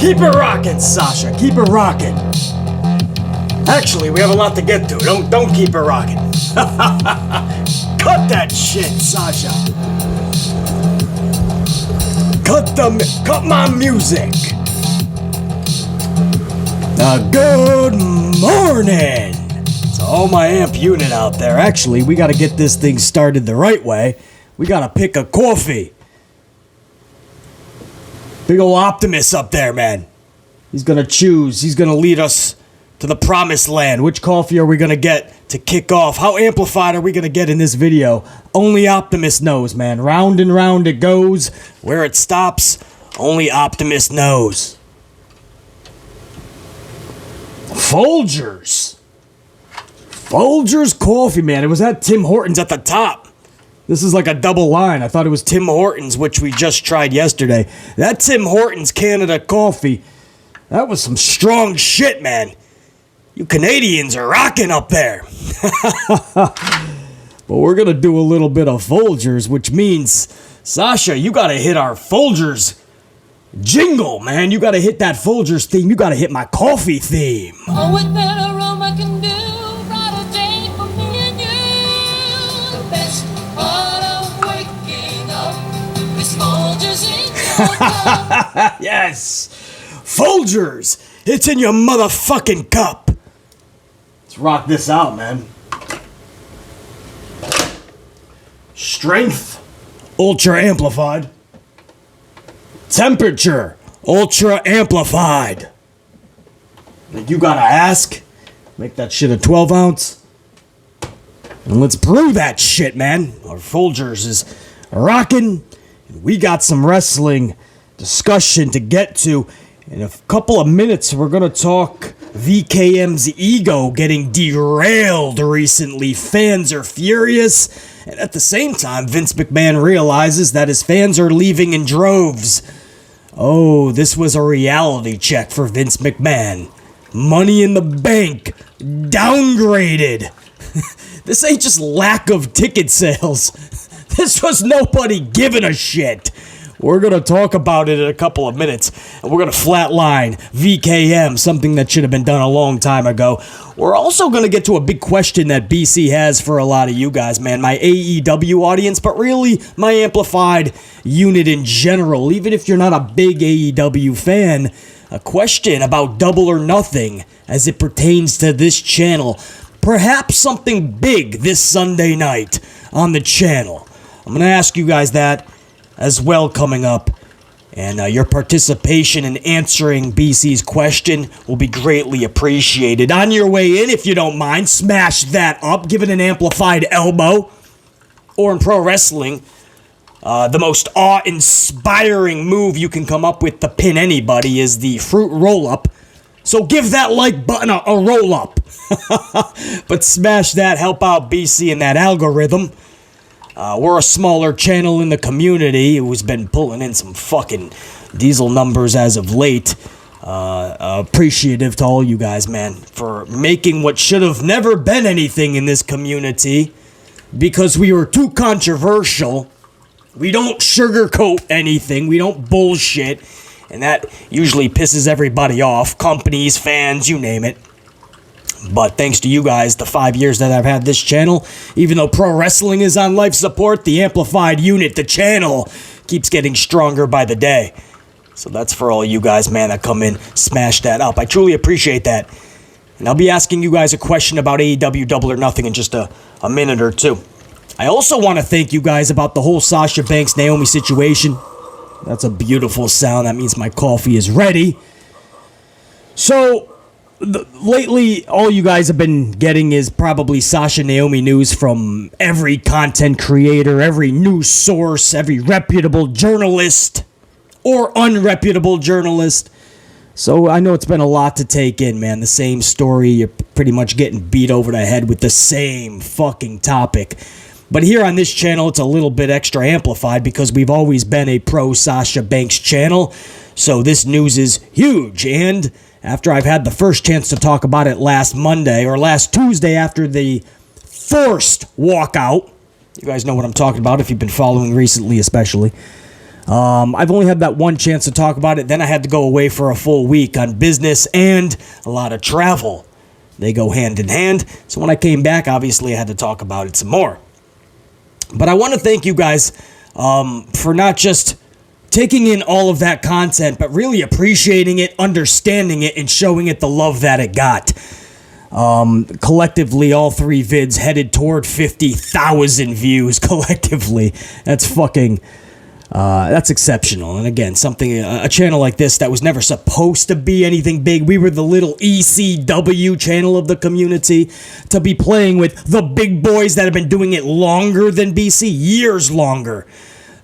Keep it rocking, Sasha. Keep it rocking. Actually, we have a lot to get to. Don't keep it rocking. Cut that shit, Sasha. Cut my music. Good morning to all my amp unit out there. Actually, we gotta get this thing started the right way. We gotta pick a coffee. Big ol' Optimus up there, man. He's gonna choose. He's gonna lead us to the promised land. Which coffee are we gonna get to kick off? How amplified are we gonna get in this video? Only Optimus knows, man. Round and round it goes. Where it stops, only Optimus knows. Folgers. Folgers coffee, man. It was at Tim Hortons at the top. This is like a double line. I thought it was Tim Hortons, which we just tried yesterday. That Tim Hortons Canada coffee, that was some strong shit, man. You Canadians are rocking up there. But we're going to do a little bit of Folgers, which means, Sasha, you got to hit our Folgers jingle, man. You got to hit that Folgers theme. You got to hit my coffee theme. Oh, what that aroma can do. Brighter day for me and you. The best part of waking up is Folgers in your cup. Yes. Folgers. It's in your motherfucking cup. Let's rock this out, man. Strength, ultra amplified. Temperature, ultra amplified. You gotta ask. Make that shit a 12 ounce. And let's brew that shit, man. Our Folgers is rocking. And we got some wrestling discussion to get to. In a couple of minutes, we're going to talk VKM's ego getting derailed recently. Fans are furious. And at the same time, Vince McMahon realizes that his fans are leaving in droves. Oh, this was a reality check for Vince McMahon. Money in the Bank downgraded. This ain't just lack of ticket sales. This was nobody giving a shit. We're going to talk about it in a couple of minutes, and we're going to flatline VKM, something that should have been done a long time ago. We're also going to get to a big question that BC has for a lot of you guys, man, my AEW audience, but really my amplified unit in general. Even if you're not a big AEW fan, a question about Double or Nothing as it pertains to this channel. Perhaps something big this Sunday night on the channel. I'm going to ask you guys that as well coming up, and your participation in answering BC's question will be greatly appreciated. On your way in, if you don't mind, smash that up, give it an amplified elbow, or in pro wrestling, the most awe-inspiring move you can come up with to pin anybody is the fruit roll-up. So give that like button a roll-up. But smash that, help out BC in that algorithm. We're a smaller channel in the community who's been pulling in some fucking diesel numbers as of late. Appreciative to all you guys, man, for making what should have never been anything in this community because we were too controversial. We don't sugarcoat anything. We don't bullshit. And that usually pisses everybody off. Companies, fans, you name it. But thanks to you guys, the 5 years that I've had this channel, even though pro wrestling is on life support, the amplified unit, the channel, keeps getting stronger by the day. So that's for all you guys, man, that come in, smash that up. I truly appreciate that. And I'll be asking you guys a question about AEW Double or Nothing in just a minute or two. I also want to thank you guys about the whole Sasha Banks Naomi situation. That's a beautiful sound. That means my coffee is ready. So lately, all you guys have been getting is probably Sasha and Naomi news from every content creator, every news source, every reputable journalist or unreputable journalist. So I know it's been a lot to take in, man. The same story, you're pretty much getting beat over the head with the same fucking topic. But here on this channel, it's a little bit extra amplified because we've always been a pro Sasha Banks channel. So this news is huge, and after I've had the first chance to talk about it last Monday, or last Tuesday after the forced walkout. You guys know what I'm talking about if you've been following recently especially. I've only had that one chance to talk about it. Then I had to go away for a full week on business and a lot of travel. They go hand in hand. So when I came back, obviously I had to talk about it some more. But I want to thank you guys for not just taking in all of that content, but really appreciating it, understanding it, and showing it the love that it got. Collectively, all 3 vids headed toward 50,000 views collectively. That's fucking... that's exceptional. And again, a channel like this that was never supposed to be anything big. We were the little ECW channel of the community to be playing with the big boys that have been doing it longer than BC, years longer,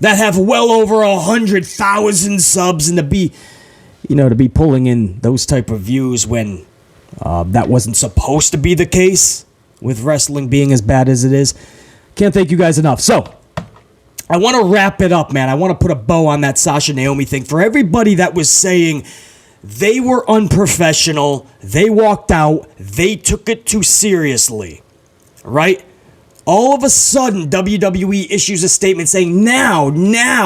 that have well over 100,000 subs, and to be pulling in those type of views when that wasn't supposed to be the case with wrestling being as bad as it is. Can't thank you guys enough. So, I want to wrap it up, man. I want to put a bow on that Sasha Naomi thing. For everybody that was saying they were unprofessional, they walked out, they took it too seriously, right? All of a sudden, WWE issues a statement saying, now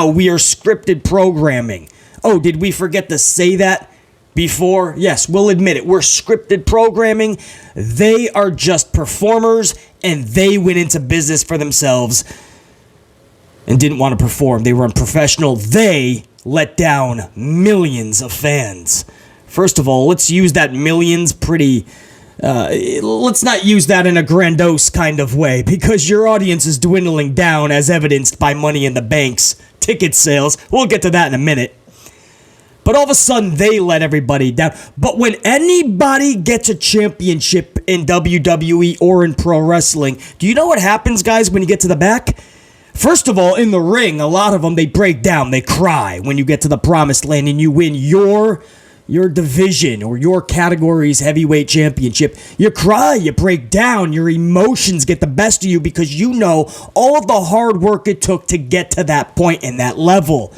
we are scripted programming. Oh, did we forget to say that before? Yes, we'll admit it. We're scripted programming. They are just performers, and they went into business for themselves and didn't want to perform. They were unprofessional. They let down millions of fans. First of all, let's use that millions let's not use that in a grandiose kind of way, because your audience is dwindling down as evidenced by Money in the Bank's ticket sales. We'll get to that in a minute. But all of a sudden, they let everybody down. But when anybody gets a championship in WWE or in pro wrestling, do you know what happens, guys, when you get to the back? First of all, in the ring, a lot of them, they break down, they cry when you get to the promised land and you win your division or your category's heavyweight championship. You cry, you break down, your emotions get the best of you because you know all of the hard work it took to get to that point and that level.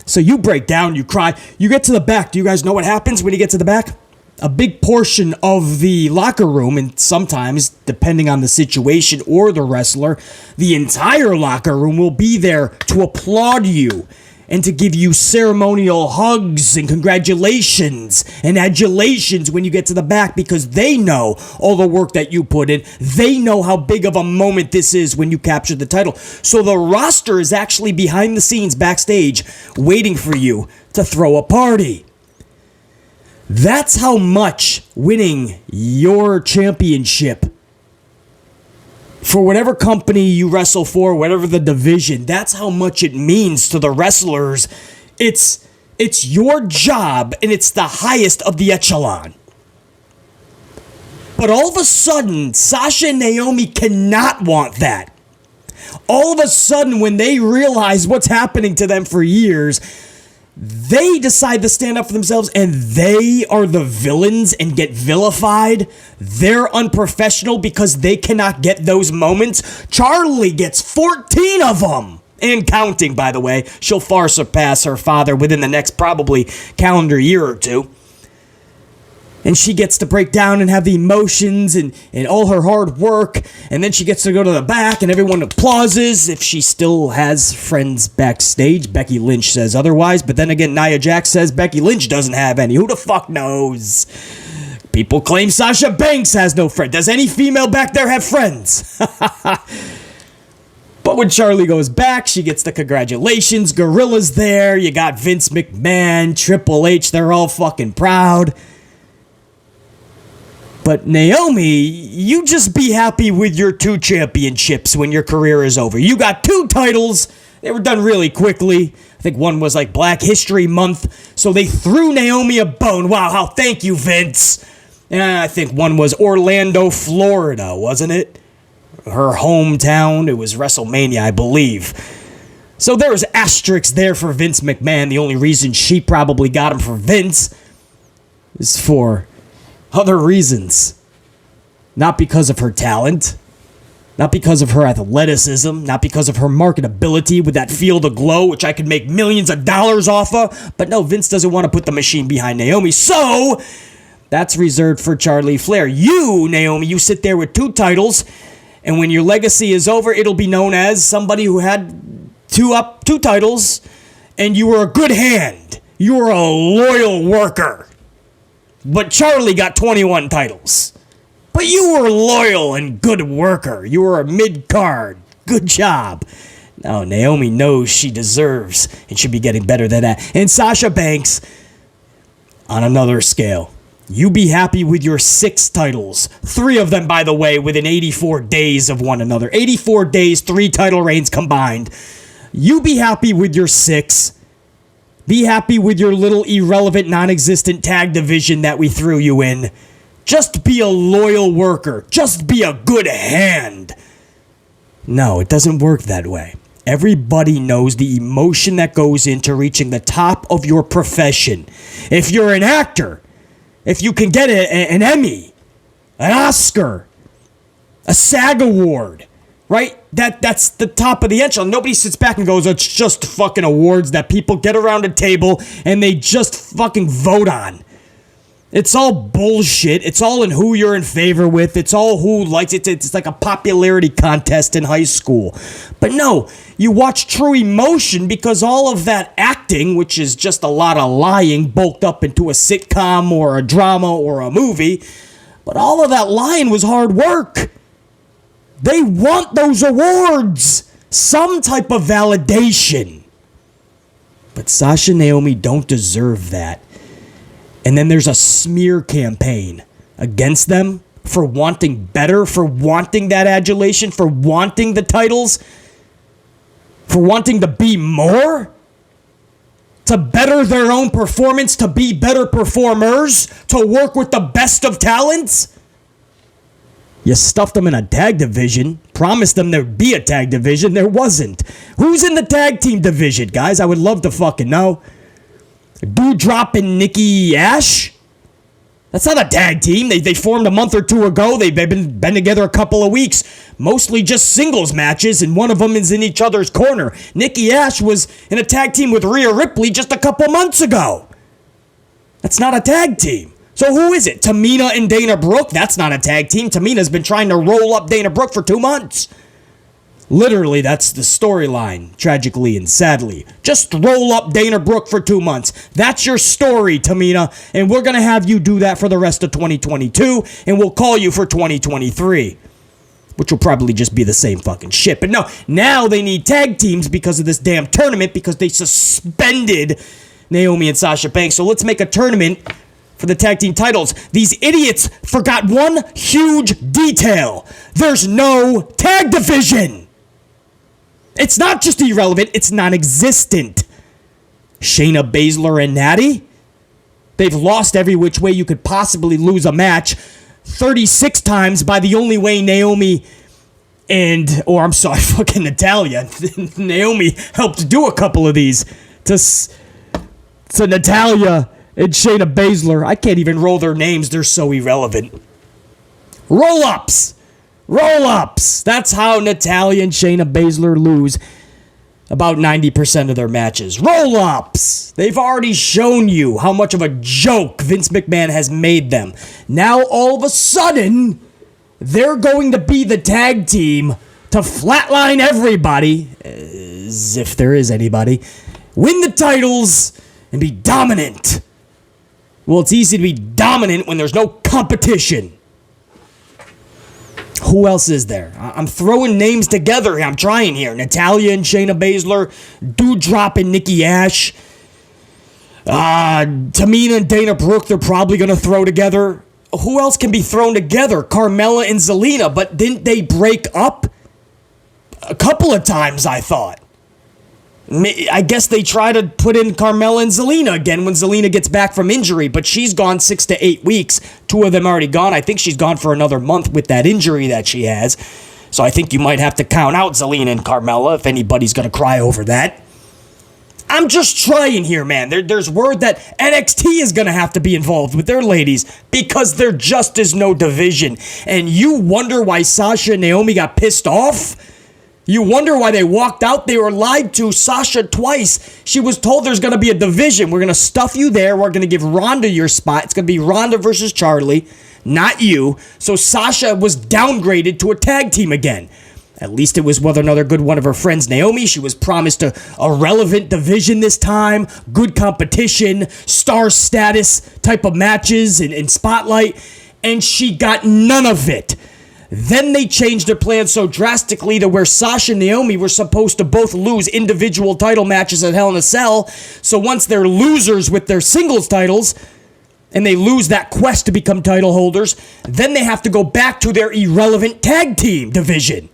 So you break down, you cry, you get to the back. Do you guys know what happens when you get to the back? A big portion of the locker room, and sometimes, depending on the situation or the wrestler, the entire locker room will be there to applaud you and to give you ceremonial hugs and congratulations and adulations when you get to the back, because they know all the work that you put in. They know how big of a moment this is when you capture the title. So the roster is actually behind the scenes backstage waiting for you to throw a party. That's how much winning your championship for whatever company you wrestle for, whatever the division, that's how much it means to the wrestlers. It's your job, and it's the highest of the echelon. But all of a sudden, Sasha and Naomi cannot want that. All of a sudden, when they realize what's happening to them for years, they decide to stand up for themselves, and they are the villains and get vilified. They're unprofessional because they cannot get those moments. Charlie gets 14 of them. And counting, by the way. She'll far surpass her father within the next probably calendar year or two. And she gets to break down and have the emotions and all her hard work. And then she gets to go to the back and everyone applauses if she still has friends backstage. Becky Lynch says otherwise. But then again, Nia Jax says Becky Lynch doesn't have any. Who the fuck knows? People claim Sasha Banks has no friend. Does any female back there have friends? But when Charlie goes back, she gets the congratulations. Gorilla's there. You got Vince McMahon, Triple H. They're all fucking proud. But Naomi, you just be happy with your 2 championships when your career is over. You got 2 titles. They were done really quickly. I think one was like Black History Month. So they threw Naomi a bone. Wow, how thank you, Vince. And I think one was Orlando, Florida, wasn't it? Her hometown. It was WrestleMania, I believe. So there was asterisks there for Vince McMahon. The only reason she probably got him for Vince is for other reasons. Not because of her talent, not because of her athleticism, not because of her marketability with that Field of Glow, which I could make millions of dollars off of. But no, Vince doesn't want to put the machine behind Naomi, so that's reserved for Charlie Flair. You, Naomi, you sit there with 2 titles, and when your legacy is over, it'll be known as somebody who had two titles and you were a good hand. You were a loyal worker. But Charlie got 21 titles. But you were loyal and good worker. You were a mid-card. Good job. Now, Naomi knows she deserves and should be getting better than that. And Sasha Banks, on another scale. You be happy with your 6 titles. 3 of them, by the way, within 84 days of one another. 84 days, 3 title reigns combined. You be happy with your 6. Be happy with your little irrelevant, non-existent tag division that we threw you in. Just be a loyal worker. Just be a good hand. No, it doesn't work that way. Everybody knows the emotion that goes into reaching the top of your profession. If you're an actor, if you can get an Emmy, an Oscar, a SAG award, right? That's the top of the echelon. Nobody sits back and goes, it's just fucking awards that people get around a table and they just fucking vote on. It's all bullshit. It's all in who you're in favor with. It's all who likes it. It's like a popularity contest in high school. But no, you watch true emotion because all of that acting, which is just a lot of lying bulked up into a sitcom or a drama or a movie, but all of that lying was hard work. They want those awards. Some type of validation. But Sasha and Naomi don't deserve that. And then there's a smear campaign against them for wanting better, for wanting that adulation, for wanting the titles, for wanting to be more, to better their own performance, to be better performers, to work with the best of talents. You stuffed them in a tag division, promised them there'd be a tag division, there wasn't. Who's in the tag team division, guys? I would love to fucking know. Doudrop and Nikki Ash? That's not a tag team. They formed a month or 2 ago. They've been together a couple of weeks. Mostly just singles matches, and one of them is in each other's corner. Nikki Ash was in a tag team with Rhea Ripley just a couple months ago. That's not a tag team. So who is it? Tamina and Dana Brooke? That's not a tag team. Tamina's been trying to roll up Dana Brooke for 2 months. Literally, that's the storyline, tragically and sadly. Just roll up Dana Brooke for 2 months. That's your story, Tamina, and we're going to have you do that for the rest of 2022, and we'll call you for 2023, which will probably just be the same fucking shit. But no, now they need tag teams because of this damn tournament, because they suspended Naomi and Sasha Banks. So let's make a tournament for the tag team titles. These idiots forgot one huge detail. There's no tag division. It's not just irrelevant, it's non-existent. Shayna Baszler and Natty? They've lost every which way you could possibly lose a match 36 times by the only way Naomi and, fucking Natalya. Naomi helped do a couple of these to Natalya and Shayna Baszler. I can't even roll their names, they're so irrelevant. Roll-ups! Roll-ups! That's how Natalya and Shayna Baszler lose about 90% of their matches. Roll-ups! They've already shown you how much of a joke Vince McMahon has made them. Now, all of a sudden, they're going to be the tag team to flatline everybody, as if there is anybody, win the titles, and be dominant. Well, it's easy to be dominant when there's no competition. Who else is there? I'm throwing names together. I'm trying here. Natalya and Shayna Baszler, Doudrop and Nikki Ash, Tamina and Dana Brooke, they're probably going to throw together. Who else can be thrown together? Carmella and Zelina, but didn't they break up a couple of times, I thought? I guess they try to put in Carmella and Zelina again when Zelina gets back from injury, but she's gone 6 to 8 weeks. 2 of them already gone. I think she's gone for another month with that injury that she has. So I think you might have to count out Zelina and Carmella if anybody's going to cry over that. I'm just trying here, man. There's word that NXT is going to have to be involved with their ladies because there just is no division. And you wonder why Sasha and Naomi got pissed off? You wonder why they walked out? They were lied to. Sasha twice. She was told there's going to be a division. We're going to stuff you there. We're going to give Ronda your spot. It's going to be Ronda versus Charlie, not you. So Sasha was downgraded to a tag team again. At least it was with another good one of her friends, Naomi. She was promised a relevant division this time, good competition, star status type of matches and spotlight, and she got none of it. Then they changed their plan so drastically to where Sasha and Naomi were supposed to both lose individual title matches at Hell in a Cell. So once they're losers with their singles titles, and they lose that quest to become title holders, then they have to go back to their irrelevant tag team division.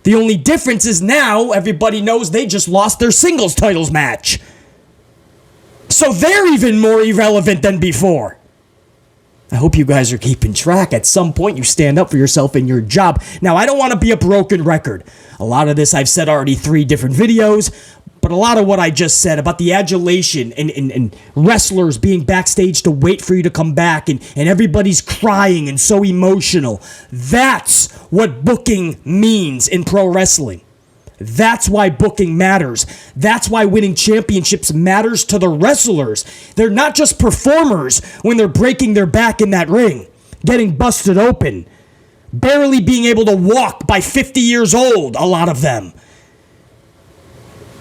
The only difference is now everybody knows they just lost their singles titles match. So they're even more irrelevant than before. I hope you guys are keeping track. At some point, you stand up for yourself in your job. Now, I don't want to be a broken record. A lot of this I've said already 3 different videos, but a lot of what I just said about the adulation and wrestlers being backstage to wait for you to come back and everybody's crying and so emotional. That's what booking means in pro wrestling. That's why booking matters. That's why winning championships matters to the wrestlers. They're not just performers when they're breaking their back in that ring, getting busted open, barely being able to walk by 50 years old, a lot of them.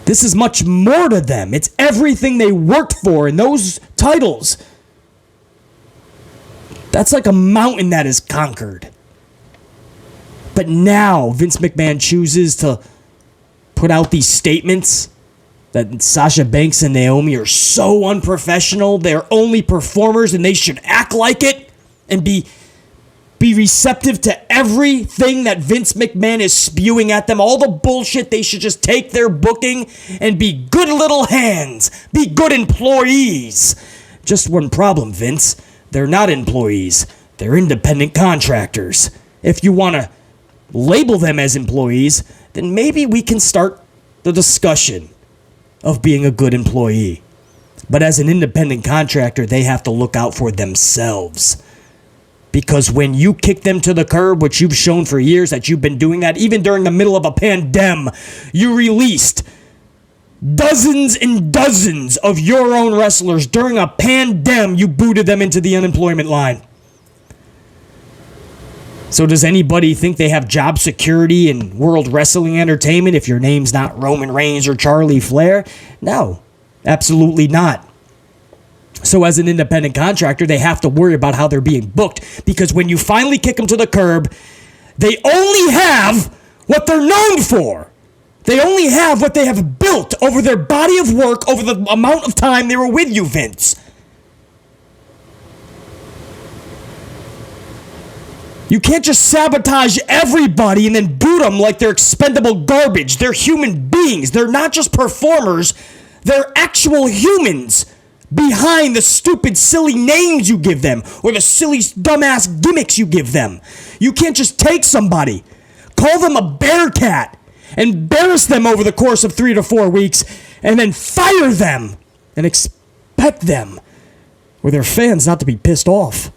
This is much more to them. It's everything they worked for in those titles. That's like a mountain that is conquered. But now Vince McMahon chooses to put out these statements that Sasha Banks and Naomi are so unprofessional, they're only performers and they should act like it and be receptive to everything that Vince McMahon is spewing at them, all the bullshit. They should just take their booking and be good little hands, be good employees. Just one problem, Vince. They're not employees. They're independent contractors. If you want to label them as employees, then maybe we can start the discussion of being a good employee. But as an independent contractor, they have to look out for themselves. Because when you kick them to the curb, which you've shown for years that you've been doing that, even during the middle of a pandemic, you released dozens and dozens of your own wrestlers. During a pandemic, you booted them into the unemployment line. So does anybody think they have job security in World Wrestling Entertainment if your name's not Roman Reigns or Charlie Flair? No, absolutely not. So as an independent contractor, they have to worry about how they're being booked, because when you finally kick them to the curb, they only have what they're known for. They only have what they have built over their body of work, over the amount of time they were with you, Vince. You can't just sabotage everybody and then boot them like they're expendable garbage. They're human beings. They're not just performers. They're actual humans behind the stupid, silly names you give them or the silly, dumbass gimmicks you give them. You can't just take somebody, call them a bear cat, embarrass them over the course of 3 to 4 weeks, and then fire them and expect them or their fans not to be pissed off.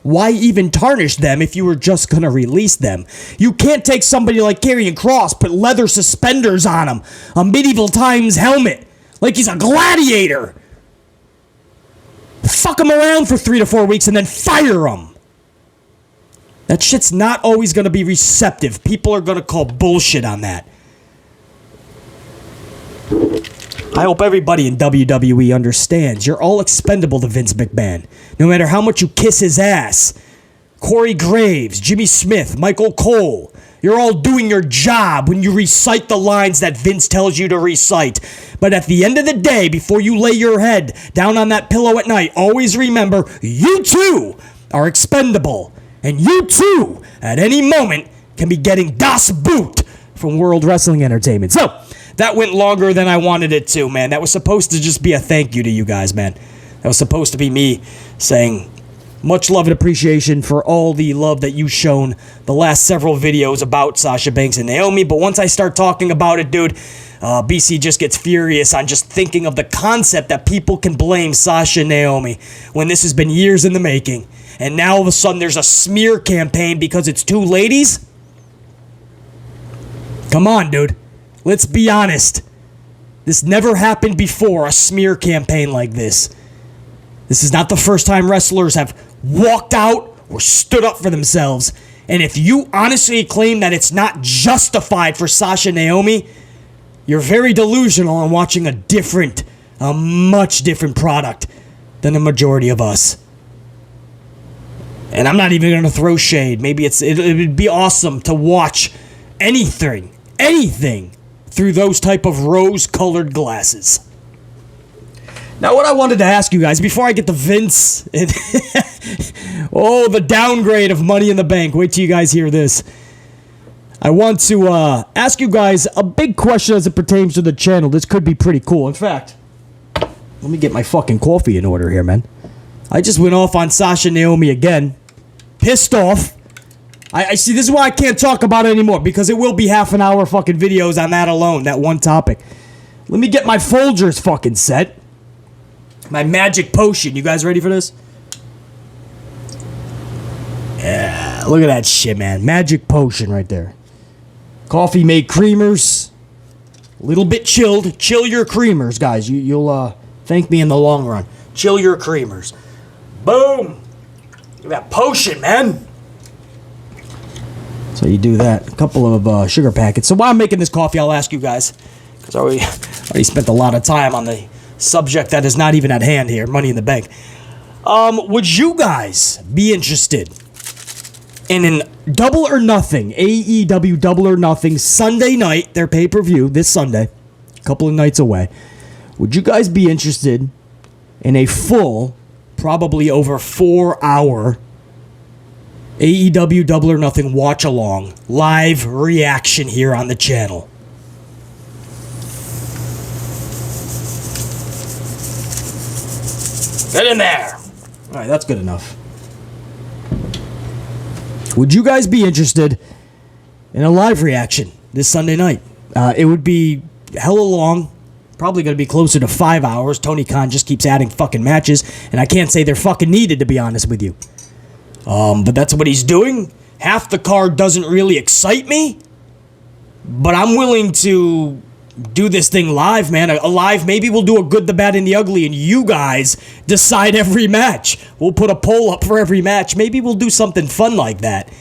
Why even tarnish them if you were just going to release them? You can't take somebody like Karrion Kross, put leather suspenders on him, a medieval times helmet, like he's a gladiator. Fuck him around for 3 to 4 weeks and then fire him. That shit's not always going to be receptive. People are going to call bullshit on that. I hope everybody in WWE understands you're all expendable to Vince McMahon. No matter how much you kiss his ass. Corey Graves, Jimmy Smith, Michael Cole. You're all doing your job when you recite the lines that Vince tells you to recite. But at the end of the day, before you lay your head down on that pillow at night, always remember, you too are expendable. And you too, at any moment, can be getting Das Boot from World Wrestling Entertainment. So, that went longer than I wanted it to, man. That was supposed to just be a thank you to you guys, man. That was supposed to be me saying much love and appreciation for all the love that you've shown the last several videos about Sasha Banks and Naomi. But once I start talking about it, dude, BC just gets furious on just thinking of the concept that people can blame Sasha and Naomi when this has been years in the making. And now all of a sudden there's a smear campaign because it's 2 ladies? Come on, dude. Let's be honest. This never happened before, a smear campaign like this. This is not the first time wrestlers have walked out or stood up for themselves And if you honestly claim that it's not justified for Sasha and Naomi, you're very delusional on watching a much different product than the majority of us. And I'm not even going to throw shade. Maybe it would be awesome to watch anything through those type of rose-colored glasses. Now, what I wanted to ask you guys, before I get to Vince, and the downgrade of Money in the Bank, wait till you guys hear this. I want to ask you guys a big question as it pertains to the channel. This could be pretty cool. In fact, let me get my fucking coffee in order here, man. I just went off on Sasha and Naomi again. Pissed off. I see, this is why I can't talk about it anymore, because it will be half an hour fucking videos on that alone, that one topic. Let me get my Folgers fucking set. My magic potion. You guys ready for this? Yeah, look at that shit, man. Magic potion right there. Coffee made creamers. A little bit chilled. Chill your creamers, guys. You'll thank me in the long run. Chill your creamers. Boom. Look at that potion, man. So you do that. A couple of sugar packets. So while I'm making this coffee, I'll ask you guys, because I already spent a lot of time on the subject that is not even at hand here, Money in the Bank. Would you guys be interested in an Double or Nothing, AEW Double or Nothing, Sunday night, their pay-per-view, this Sunday, a couple of nights away? Would you guys be interested in a full, probably over 4-hour AEW Double or Nothing watch-along, live reaction here on the channel? Get in there. All right, that's good enough. Would you guys be interested in a live reaction this Sunday night? It would be hella long. Probably going to be closer to 5 hours. Tony Khan just keeps adding fucking matches, and I can't say they're fucking needed, to be honest with you. But that's what he's doing. Half the card doesn't really excite me, but I'm willing to do this thing live, man. A live, maybe we'll do a good, the bad, and the ugly, and you guys decide every match. We'll put a poll up for every match. Maybe we'll do something fun like that.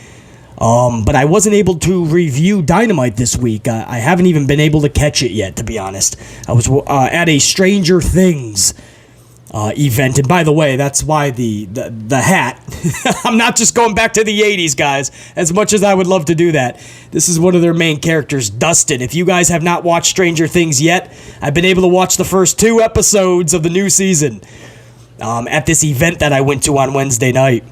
But I wasn't able to review Dynamite this week. I haven't even been able to catch it yet, to be honest. I was at a Stranger Things event, and by the way, that's why the hat. I'm not just going back to the 80s, guys, as much as I would love to do that. This is one of their main characters, Dustin. If you guys have not watched Stranger Things yet, I've been able to watch the first 2 episodes of the new season at this event that I went to on Wednesday night.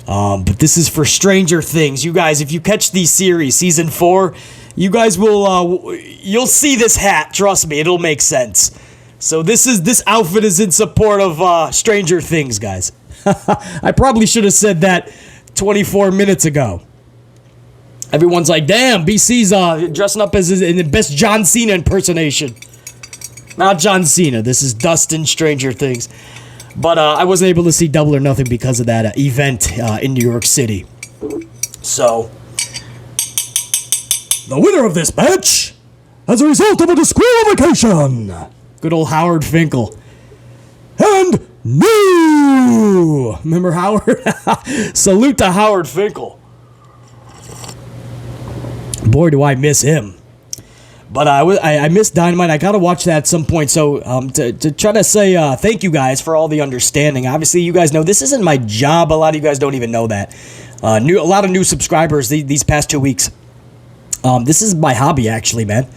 But this is for Stranger Things. You guys, if you catch the series, season 4, you guys will you'll see this hat. Trust me, it'll make sense. So this outfit is in support of Stranger Things, guys. I probably should have said that 24 minutes ago. Everyone's like, damn, BC's dressing up as in the best John Cena impersonation. Not John Cena. This is Dustin, Stranger Things. But I wasn't able to see Double or Nothing because of that event in New York City. So, the winner of this match, as a result of a disqualification, good old Howard Finkel. And new! Remember Howard? Salute to Howard Finkel. Boy, do I miss him. But I missed Dynamite. I got to watch that at some point. So to try to say thank you guys for all the understanding. Obviously, you guys know this isn't my job. A lot of you guys don't even know that. A lot of new subscribers these past 2 weeks. This is my hobby, actually, man.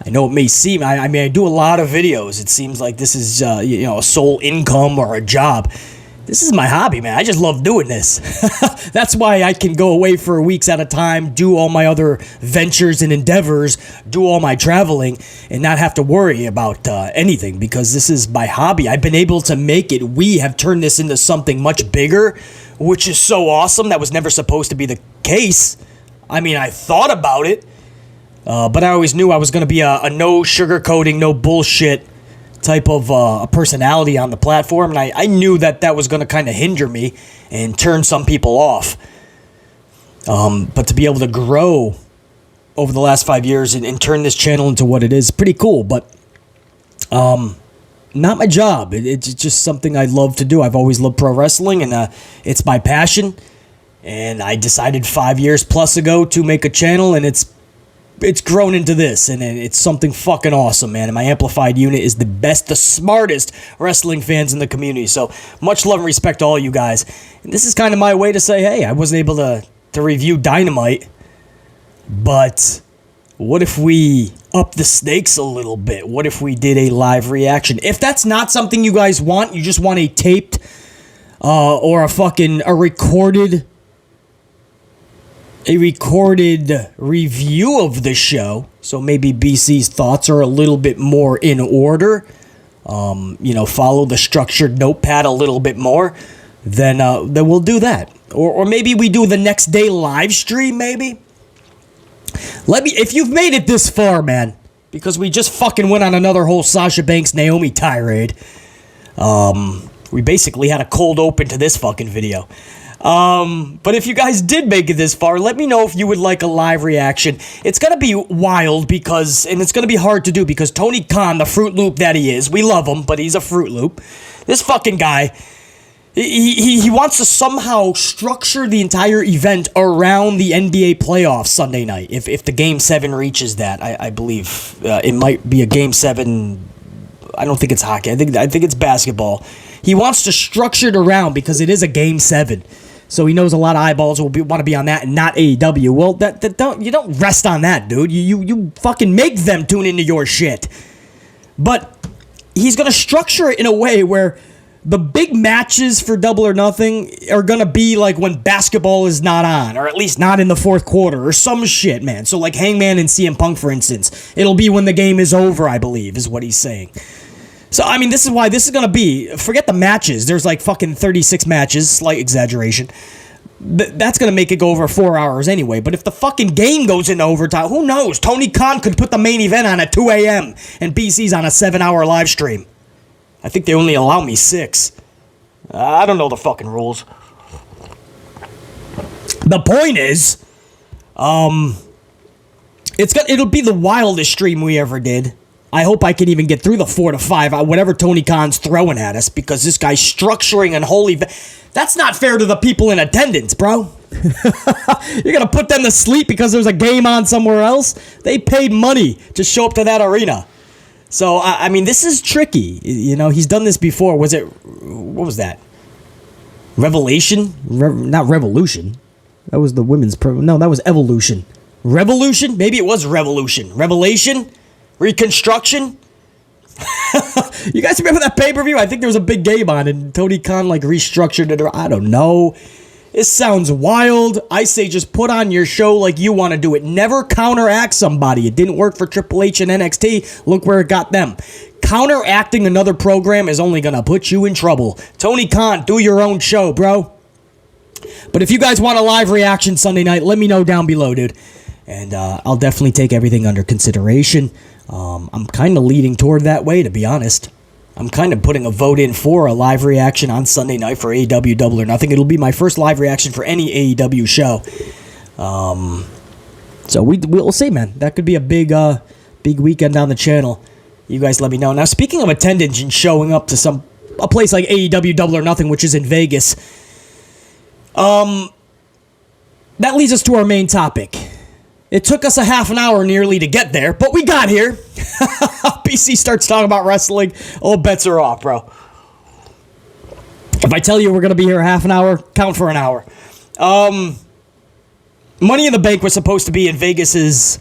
I know it may seem, I mean, I do a lot of videos. It seems like this is, a sole income or a job. This is my hobby, man. I just love doing this. That's why I can go away for weeks at a time, do all my other ventures and endeavors, do all my traveling, and not have to worry about anything, because this is my hobby. I've been able to make it. We have turned this into something much bigger, which is so awesome. That was never supposed to be the case. I mean, I thought about it. But I always knew I was going to be a no sugarcoating, no bullshit type of a personality on the platform. And I knew that was going to kind of hinder me and turn some people off. But to be able to grow over the last 5 years and turn this channel into what it is pretty cool. But not my job. It's just something I love to do. I've always loved pro wrestling, and it's my passion. And I decided 5 years plus ago to make a channel, and it's grown into this, and it's something fucking awesome, man. And my amplified unit is the best, the smartest wrestling fans in the community. So much love and respect to all you guys. And this is kind of my way to say, hey, I wasn't able to review Dynamite, but what if we up the stakes a little bit? What if we did a live reaction? If that's not something you guys want, you just want a taped or a recorded review of the show, so maybe BC's thoughts are a little bit more in order, follow the structured notepad a little bit more, then we'll do that. Or maybe we do the next day live stream, maybe. If you've made it this far, man, because we just fucking went on another whole Sasha Banks Naomi tirade. We basically had a cold open to this fucking video. But if you guys did make it this far, let me know if you would like a live reaction. It's gonna be wild and it's gonna be hard to do because Tony Khan, the Fruit Loop that he is, we love him, but he's a Fruit Loop. This fucking guy, he wants to somehow structure the entire event around the NBA playoffs Sunday night. If the Game 7 reaches that, I believe it might be a Game 7. I don't think it's hockey. I think it's basketball. He wants to structure it around because it is a Game 7. So he knows a lot of eyeballs will want to be on that and not AEW. Well, you don't rest on that, dude. You fucking make them tune into your shit. But he's going to structure it in a way where the big matches for Double or Nothing are going to be like when basketball is not on, or at least not in the fourth quarter, or some shit, man. So like Hangman and CM Punk, for instance. It'll be when the game is over, I believe, is what he's saying. So, I mean, this is why this is going to be, forget the matches. There's like fucking 36 matches, slight exaggeration. That's going to make it go over 4 hours anyway. But if the fucking game goes into overtime, who knows? Tony Khan could put the main event on at 2 a.m. and BC's on a 7-hour live stream. I think they only allow me 6. I don't know the fucking rules. The point is, it'll be the wildest stream we ever did. I hope I can even get through the 4 to 5, whatever Tony Khan's throwing at us, because this guy's structuring an whole event. That's not fair to the people in attendance, bro. You're going to put them to sleep because there's a game on somewhere else? They paid money to show up to that arena. So, I mean, this is tricky. You know, he's done this before. What was that? Revelation? Not Revolution. That was the women's no, that was Evolution. Revolution? Maybe it was Revolution. Revelation? Reconstruction? You guys remember that pay-per-view? I think there was a big game on and Tony Khan like restructured it. I don't know. It sounds wild. I say just put on your show like you want to do it. Never counteract somebody. It didn't work for Triple H and NXT. Look where it got them. Counteracting another program is only going to put you in trouble. Tony Khan, do your own show, bro. But if you guys want a live reaction Sunday night, let me know down below, dude. And I'll definitely take everything under consideration. I'm kind of leading toward that way, to be honest. I'm kind of putting a vote in for a live reaction on Sunday night for AEW Double or Nothing. It'll be my first live reaction for any AEW show. So we'll see, man. That could be a big weekend on the channel. You guys let me know. Now, speaking of attendance and showing up to a place like AEW Double or Nothing, which is in Vegas, that leads us to our main topic. It took us a half an hour nearly to get there, but we got here. BC starts talking about wrestling. All bets are off, bro. If I tell you we're going to be here half an hour, count for an hour. Money in the Bank was supposed to be in Vegas's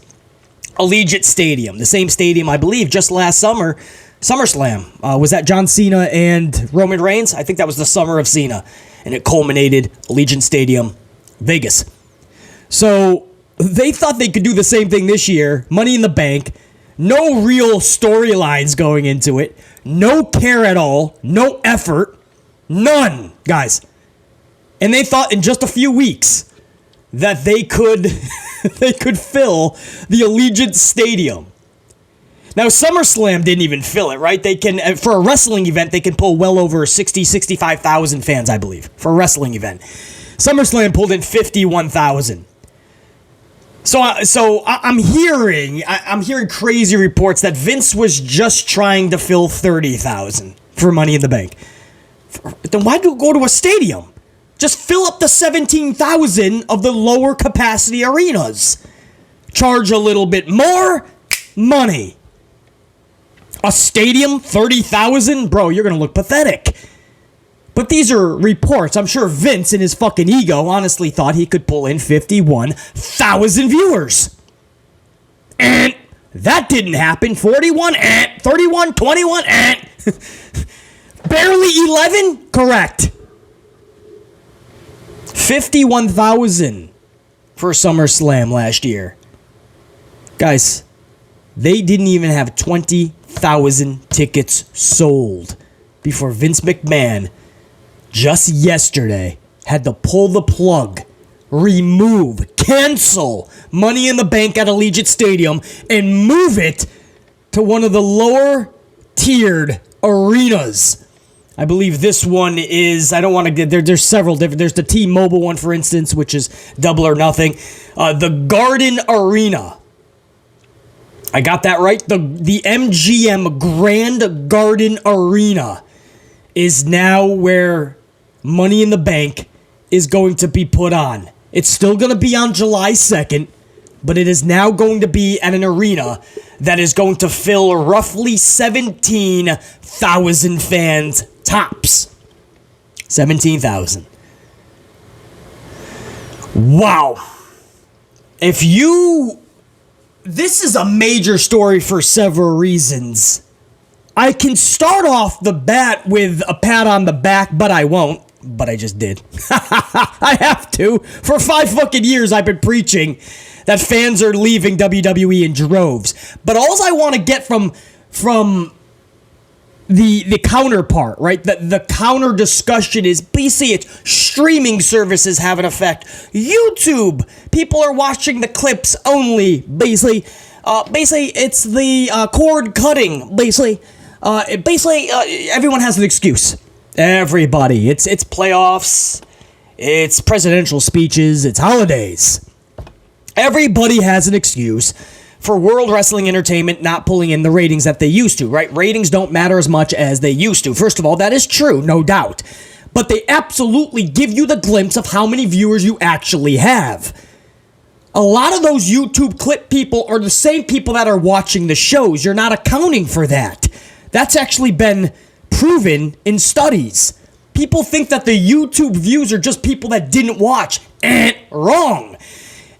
Allegiant Stadium, the same stadium, I believe, just last summer, SummerSlam. Was that John Cena and Roman Reigns? I think that was the summer of Cena, and it culminated Allegiant Stadium, Vegas. So they thought they could do the same thing this year. Money in the Bank. No real storylines going into it. No care at all. No effort. None, guys. And they thought in just a few weeks that they could they could fill the Allegiant Stadium. Now, SummerSlam didn't even fill it, right? They can, for a wrestling event, they can pull well over 65,000 fans, I believe, for a wrestling event. SummerSlam pulled in 51,000. So I'm hearing crazy reports that Vince was just trying to fill 30,000 for Money in the Bank. Then why do you go to a stadium? Just fill up the 17,000 of the lower capacity arenas. Charge a little bit more money. A stadium, 30,000? Bro, you're going to look pathetic. But these are reports. I'm sure Vince, in his fucking ego, honestly thought he could pull in 51,000 viewers. And that didn't happen. 41, 31, 21, barely 11? Correct. 51,000 for SummerSlam last year. Guys, they didn't even have 20,000 tickets sold before Vince McMahon just yesterday had to pull the plug, cancel Money in the Bank at Allegiant Stadium and move it to one of the lower tiered arenas. I believe this one is, I don't want to get there. There's several different. There's the T-Mobile one, for instance, which is double or nothing. The Garden Arena. I got that right. The MGM Grand Garden Arena is now where Money in the Bank is going to be put on. It's still going to be on July 2nd, but it is now going to be at an arena that is going to fill roughly 17,000 fans tops. 17,000. Wow. This is a major story for several reasons. I can start off the bat with a pat on the back, but I won't. But I just did. I have to. For 5 fucking years, I've been preaching that fans are leaving WWE in droves. But all I want to get from the counterpart, right? The counter discussion is basically it's streaming services have an effect. YouTube, people are watching the clips only. Basically, it's the cord cutting. Basically, everyone has an excuse. Everybody. It's playoffs. It's presidential speeches. It's holidays. Everybody has an excuse for World Wrestling Entertainment not pulling in the ratings that they used to, right? Ratings don't matter as much as they used to. First of all, that is true, no doubt. But they absolutely give you the glimpse of how many viewers you actually have. A lot of those YouTube clip people are the same people that are watching the shows. You're not accounting for that. That's actually been proven in studies. People think that the YouTube views are just people that didn't watch. Wrong.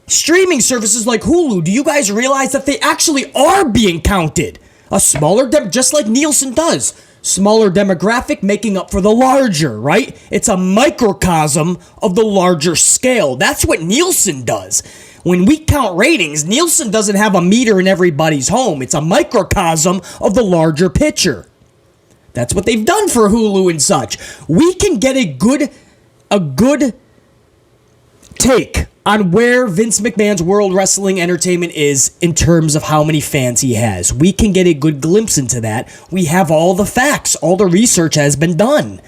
Streaming services like Hulu, do you guys realize that they actually are being counted? A smaller, just like Nielsen does. Smaller demographic making up for the larger, right? It's a microcosm of the larger scale. That's what Nielsen does. When we count ratings, Nielsen doesn't have a meter in everybody's home. It's a microcosm of the larger picture. That's what they've done for Hulu and such. We can get a good take on where Vince McMahon's World Wrestling Entertainment is in terms of how many fans he has. We can get a good glimpse into that. We have all the facts. All the research has been done.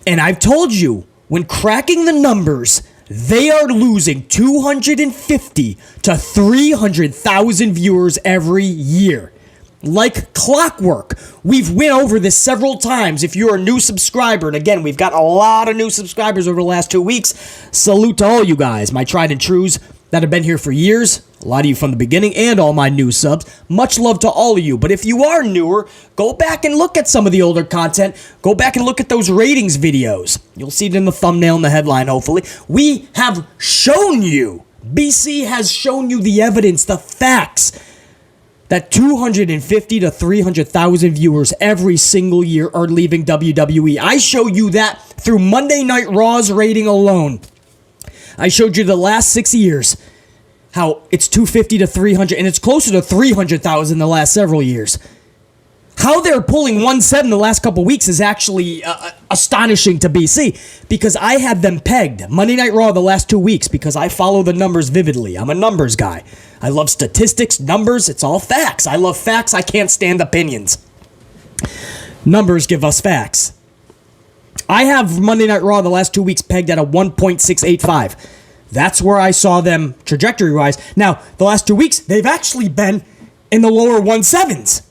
And I've told you, when cracking the numbers, they are losing 250 to 300,000 viewers every year. Like clockwork. We've went over this several times. If you're a new subscriber, and again, we've got a lot of new subscribers over the last 2 weeks. Salute to all you guys, my tried and trues that have been here for years. A lot of you from the beginning and all my new subs. Much love to all of you. But if you are newer, go back and look at some of the older content. Go back and look at those ratings videos. You'll see it in the thumbnail and the headline, hopefully. We have shown you, BC has shown you the evidence, the facts, that 250 to 300,000 viewers every single year are leaving WWE. I show you that through Monday Night Raw's rating alone. I showed you the last 6 years, how it's 250 to 300, and it's closer to 300,000 the last several years. How they're pulling 1.7 the last couple weeks is actually astonishing to BC, because I had them pegged. Monday Night Raw the last 2 weeks, because I follow the numbers vividly. I'm a numbers guy. I love statistics, numbers, it's all facts. I love facts, I can't stand opinions. Numbers give us facts. I have Monday Night Raw the last 2 weeks pegged at a 1.685. That's where I saw them trajectory-wise. Now, the last 2 weeks, they've actually been in the lower 1.7s.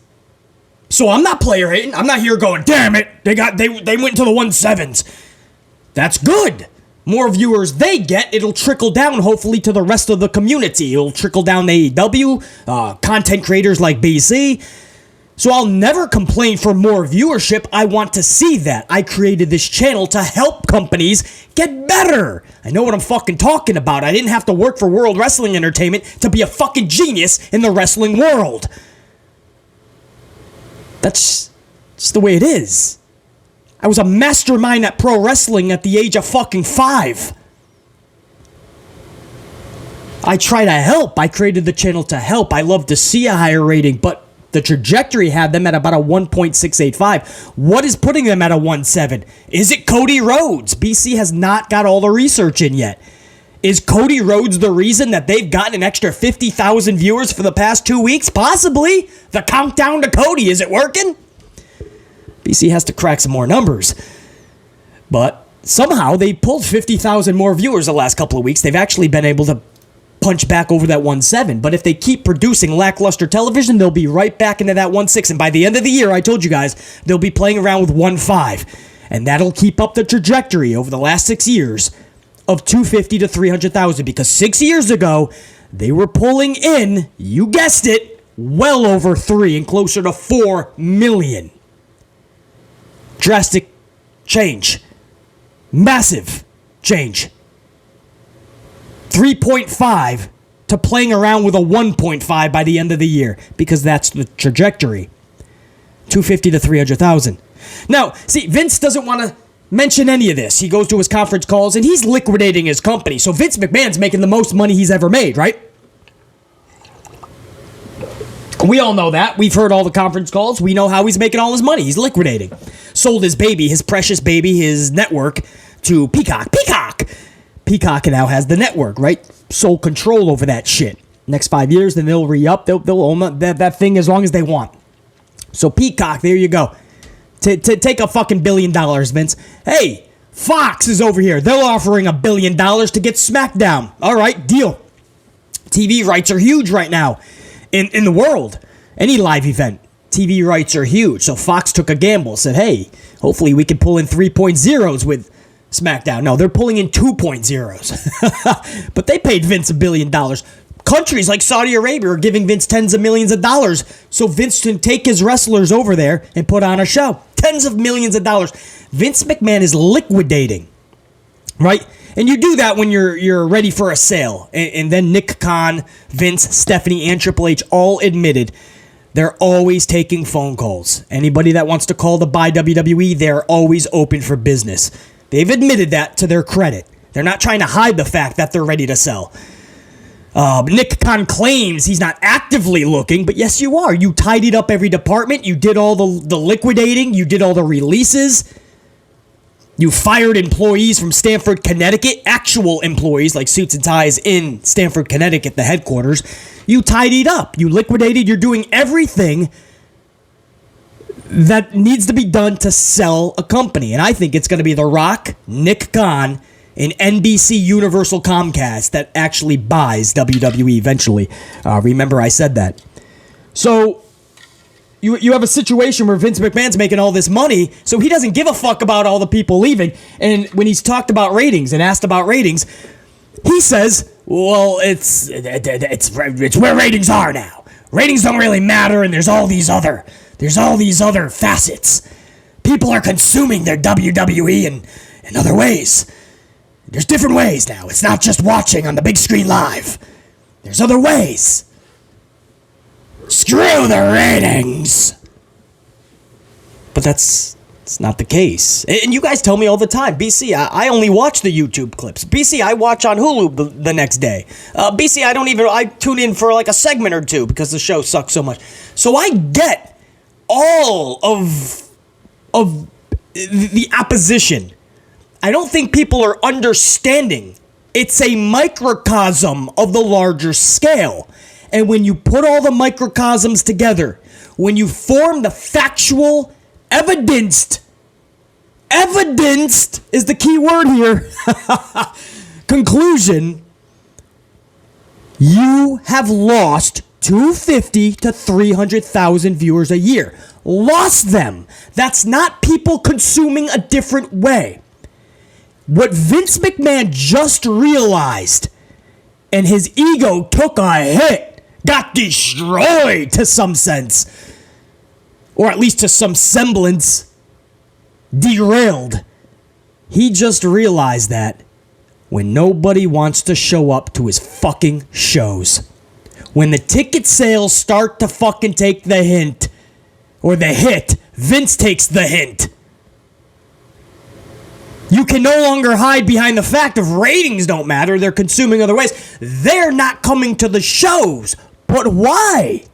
So I'm not player hating. I'm not here going, damn it, they went to the 1.7s. That's good. More viewers they get, it'll trickle down hopefully to the rest of the community. It'll trickle down to AEW, content creators like BC. So I'll never complain for more viewership. I want to see that. I created this channel to help companies get better. I know what I'm fucking talking about. I didn't have to work for World Wrestling Entertainment to be a fucking genius in the wrestling world. That's just the way it is. I was a mastermind at pro wrestling at the age of fucking 5. I try to help. I created the channel to help. I love to see a higher rating, but the trajectory had them at about a 1.685. What is putting them at a 1.7? Is it Cody Rhodes? BC has not got all the research in yet. Is Cody Rhodes the reason that they've gotten an extra 50,000 viewers for the past 2 weeks? Possibly. The countdown to Cody, is it working? BC has to crack some more numbers. But somehow they pulled 50,000 more viewers the last couple of weeks. They've actually been able to punch back over that 1.7. But if they keep producing lackluster television, they'll be right back into that 1.6. And by the end of the year, I told you guys, they'll be playing around with 1.5. And that'll keep up the trajectory over the last 6 years of 250 to 300,000. Because 6 years ago, they were pulling in, you guessed it, well over 3 and closer to 4 million. Drastic change. Massive change. 3.5 to playing around with a 1.5 by the end of the year, because that's the trajectory. 250 to 300,000. Now, see, Vince doesn't want to mention any of this. He goes to his conference calls and he's liquidating his company. So Vince McMahon's making the most money he's ever made, right? We all know that. We've heard all the conference calls. We know how he's making all his money. He's liquidating. Sold his baby, his precious baby, his network to Peacock. Peacock now has the network, right? Sole control over that shit. Next 5 years, then they'll re-up. They'll own that thing as long as they want. So Peacock, there you go. Take a fucking $1 billion, Vince. Hey, Fox is over here. They're offering $1 billion to get SmackDown. All right, deal. TV rights are huge right now. In the world, any live event, TV rights are huge. So Fox took a gamble, said, hey, hopefully we can pull in 3.0s with SmackDown. No, they're pulling in 2.0s. But they paid Vince $1 billion. Countries like Saudi Arabia are giving Vince tens of millions of dollars so Vince can take his wrestlers over there and put on a show. Tens of millions of dollars. Vince McMahon is liquidating, right? And you do that when you're ready for a sale. And then Nick Khan, Vince, Stephanie, and Triple H all admitted they're always taking phone calls. Anybody that wants to call to buy WWE, they're always open for business. They've admitted that to their credit. They're not trying to hide the fact that they're ready to sell. Nick Khan claims he's not actively looking, but yes, you are. You tidied up every department. You did all the liquidating. You did all the releases. You fired employees from Stamford, Connecticut, actual employees like suits and ties in Stamford, Connecticut, the headquarters. You tidied up. You liquidated. You're doing everything that needs to be done to sell a company. And I think it's going to be The Rock, Nick Khan, and NBC Universal Comcast that actually buys WWE eventually. Remember, I said that. So you have a situation where Vince McMahon's making all this money, so he doesn't give a fuck about all the people leaving. And when he's talked about ratings and asked about ratings, he says, well, it's where ratings are now. Ratings don't really matter, and there's all these other facets. People are consuming their WWE in other ways. There's different ways now. It's not just watching on the big screen live. There's other ways. Screw the ratings. But that's not the case. And you guys tell me all the time, BC, I only watch the YouTube clips. BC, I watch on Hulu the next day. BC, I tune in for like a segment or two because the show sucks so much. So I get all of the opposition. I don't think people are understanding. It's a microcosm of the larger scale. And when you put all the microcosms together, when you form the factual, evidenced is the key word here, conclusion, you have lost 250 to 300,000 viewers a year. Lost them. That's not people consuming a different way. What Vince McMahon just realized, and his ego took a hit, got destroyed to some sense, or at least to some semblance, derailed. He just realized that when nobody wants to show up to his fucking shows, when the ticket sales start to fucking take the hint, or the hit, Vince takes the hint. You can no longer hide behind the fact of ratings don't matter, they're consuming other ways. They're not coming to the shows. But why?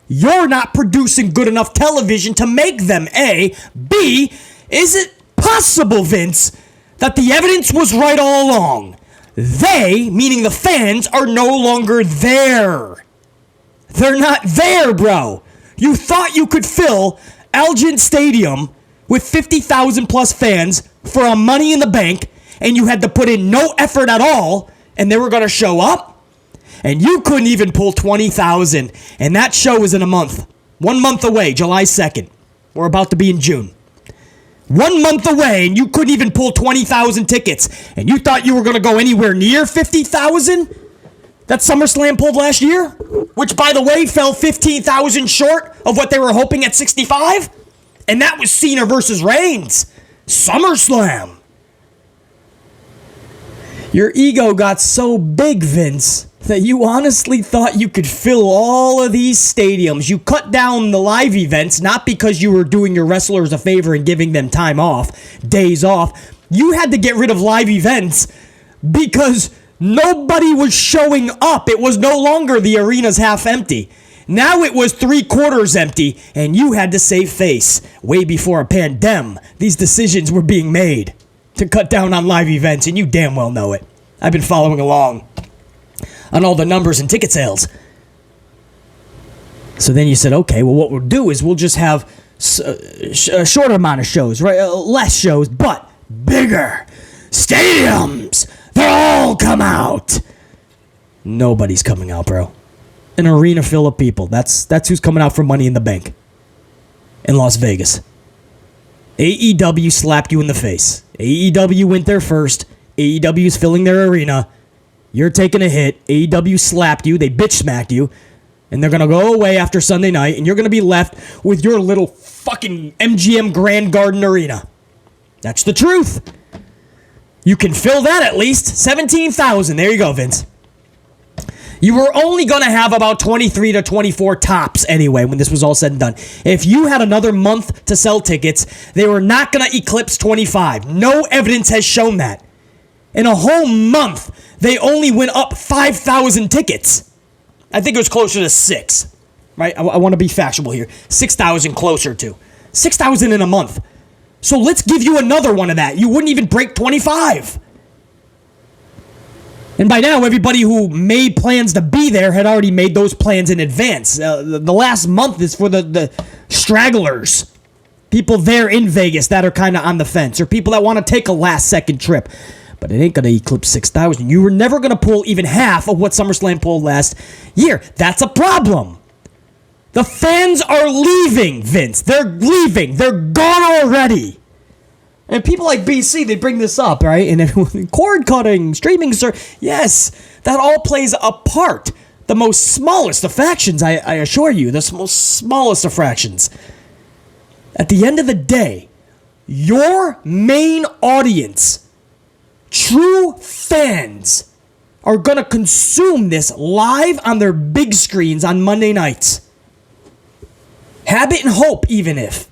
You're not producing good enough television to make them, A. B, is it possible, Vince, that the evidence was right all along? They, meaning the fans, are no longer there. They're not there, bro. You thought you could fill Allegiant Stadium with 50,000 plus fans for a Money in the Bank, and you had to put in no effort at all, and they were going to show up? And you couldn't even pull 20,000, and that show is in a month. 1 month away, July 2nd. We're about to be in June. 1 month away, and you couldn't even pull 20,000 tickets, and you thought you were going to go anywhere near 50,000? That SummerSlam pulled last year, which, by the way, fell 15,000 short of what they were hoping at 65? And that was Cena versus Reigns. SummerSlam. Your ego got so big, Vince, that you honestly thought you could fill all of these stadiums. You cut down the live events, not because you were doing your wrestlers a favor and giving them time off, days off. You had to get rid of live events because nobody was showing up. It was no longer the arena's half empty. Now it was 3/4 empty, and you had to save face. Way before a pandemic, these decisions were being made to cut down on live events, and you damn well know it. I've been following along on all the numbers and ticket sales. So then you said, okay, well, what we'll do is we'll just have a shorter amount of shows, right? Less shows, but bigger stadiums. They'll all come out. Nobody's coming out, bro. An arena full of people. That's who's coming out for Money in the Bank in Las Vegas. AEW slapped you in the face. AEW went there first. AEW's filling their arena. You're taking a hit. AEW slapped you. They bitch smacked you. And they're going to go away after Sunday night. And you're going to be left with your little fucking MGM Grand Garden Arena. That's the truth. You can fill that at least. 17,000. There you go, Vince. You were only going to have about 23 to 24 tops anyway when this was all said and done. If you had another month to sell tickets, they were not going to eclipse 25. No evidence has shown that. In a whole month, they only went up 5,000 tickets. I think it was closer to 6. Right? I want to be factual here. 6,000 closer to. 6,000 in a month. So let's give you another one of that. You wouldn't even break 25. And by now, everybody who made plans to be there had already made those plans in advance. The last month is for the stragglers. People there in Vegas that are kind of on the fence. Or people that want to take a last-second trip. But it ain't going to eclipse 6,000. You were never going to pull even half of what SummerSlam pulled last year. That's a problem. The fans are leaving, Vince. They're leaving. They're gone already. And people like BC, they bring this up, right? And cord cutting, streaming, yes, that all plays a part. The most smallest of fractions, I assure you, the most smallest of fractions. At the end of the day, your main audience, true fans, are going to consume this live on their big screens on Monday nights. Habit and hope, even if.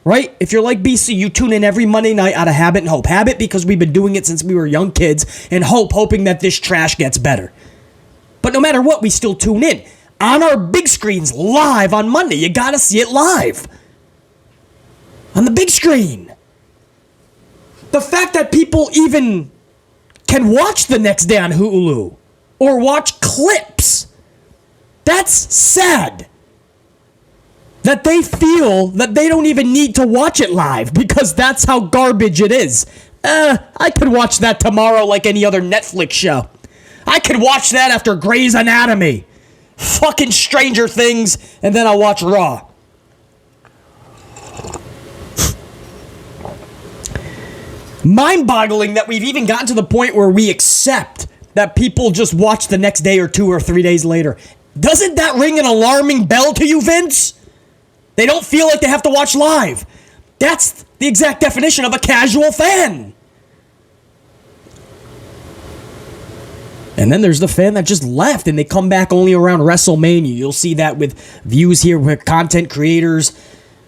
Right? If you're like BC, you tune in every Monday night out of habit and hope. Habit because we've been doing it since we were young kids, and hope, hoping that this trash gets better. But no matter what, we still tune in. On our big screens, live on Monday. You gotta see it live. On the big screen. The fact that people even can watch the next day on Hulu, or watch clips, that's sad. That they feel that they don't even need to watch it live because that's how garbage it is. I could watch that tomorrow like any other Netflix show. I could watch that after Grey's Anatomy. Fucking Stranger Things, and then I'll watch Raw. Mind-boggling that we've even gotten to the point where we accept that people just watch the next day or 2 or 3 days later. Doesn't that ring an alarming bell to you, Vince? They don't feel like they have to watch live. That's the exact definition of a casual fan. And then there's the fan that just left and they come back only around WrestleMania. You'll see that with views here with content creators,